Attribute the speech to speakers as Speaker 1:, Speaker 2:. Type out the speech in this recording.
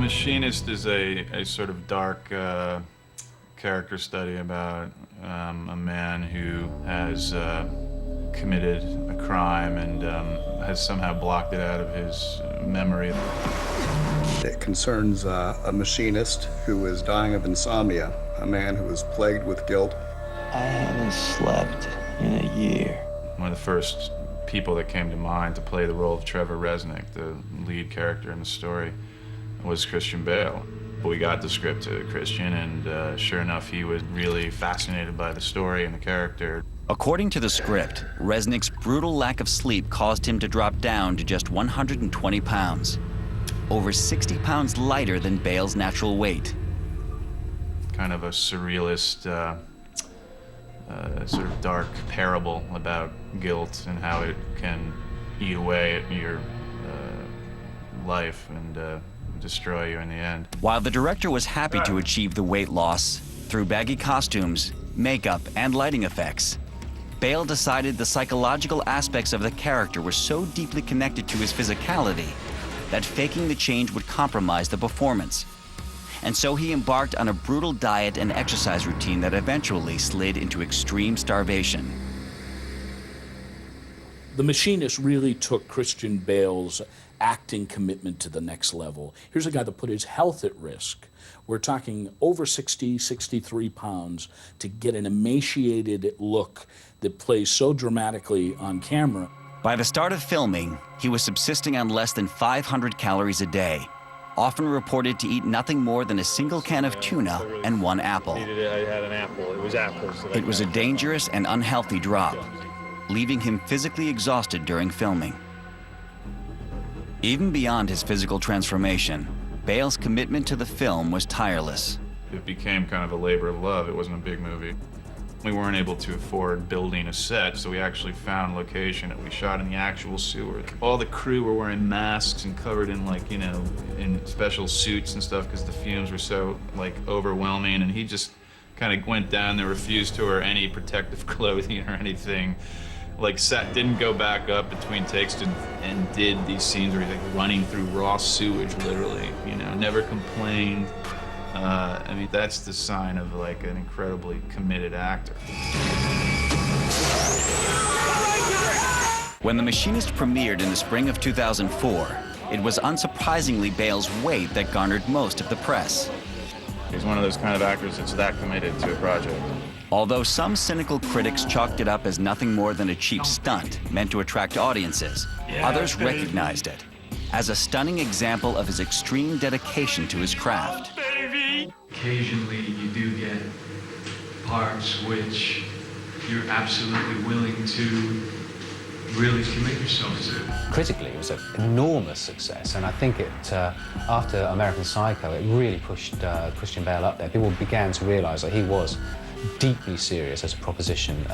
Speaker 1: Machinist is a sort of dark character study about a man who has committed a crime and has somehow blocked it out of his memory.
Speaker 2: It concerns a machinist who is dying of insomnia, a man who is plagued with guilt.
Speaker 3: I haven't slept in a year.
Speaker 1: One of the first people that came to mind to play the role of Trevor Resnick, the lead character in the story, was Christian Bale. We got the script to Christian, and sure enough, he was really fascinated by the story and the character.
Speaker 4: According to the script, Resnick's brutal lack of sleep caused him to drop down to just 120 pounds, over 60 pounds lighter than Bale's natural weight.
Speaker 1: Kind of a surrealist, sort of dark parable about guilt and how it can eat away at your life and destroy you in the end.
Speaker 4: While the director was happy to achieve the weight loss through baggy costumes, makeup, and lighting effects, Bale decided the psychological aspects of the character were so deeply connected to his physicality that faking the change would compromise the performance. And so he embarked on a brutal diet and exercise routine that eventually slid into extreme starvation.
Speaker 5: The Machinist really took Christian Bale's acting commitment to the next level. Here's a guy that put his health at risk. We're talking over 60, 63 pounds to get an emaciated look that plays so dramatically on camera.
Speaker 4: By the start of filming, he was subsisting on less than 500 calories a day, often reported to eat nothing more than a single can of tuna and one apple.
Speaker 6: I had an apple. It was apples.
Speaker 4: It was a dangerous and unhealthy drop, leaving him physically exhausted during filming. Even beyond his physical transformation, Bale's commitment to the film was tireless.
Speaker 1: It became kind of a labor of love. It wasn't a big movie. We weren't able to afford building a set, so we actually found a location that we shot in the actual sewer. All the crew were wearing masks and covered in, like, you know, in special suits and stuff because the fumes were so, like, overwhelming, and he just kind of went down there, refused to wear any protective clothing or anything. Like, didn't go back up between takes and did these scenes where he's like running through raw sewage, literally, you know, never complained. I mean, that's the sign of like an incredibly committed actor.
Speaker 4: When The Machinist premiered in the spring of 2004, it was unsurprisingly Bale's weight that garnered most of the press.
Speaker 1: He's one of those kind of actors that's that committed to a project.
Speaker 4: Although some cynical critics chalked it up as nothing more than a cheap stunt meant to attract audiences, others recognized it as a stunning example of his extreme dedication to his craft.
Speaker 7: Occasionally you do get parts which you're absolutely willing to really commit yourself to.
Speaker 8: Critically, it was an enormous success, and I think it, after American Psycho, it really pushed Christian Bale up there. People began to realise that he was deeply serious as a proposition in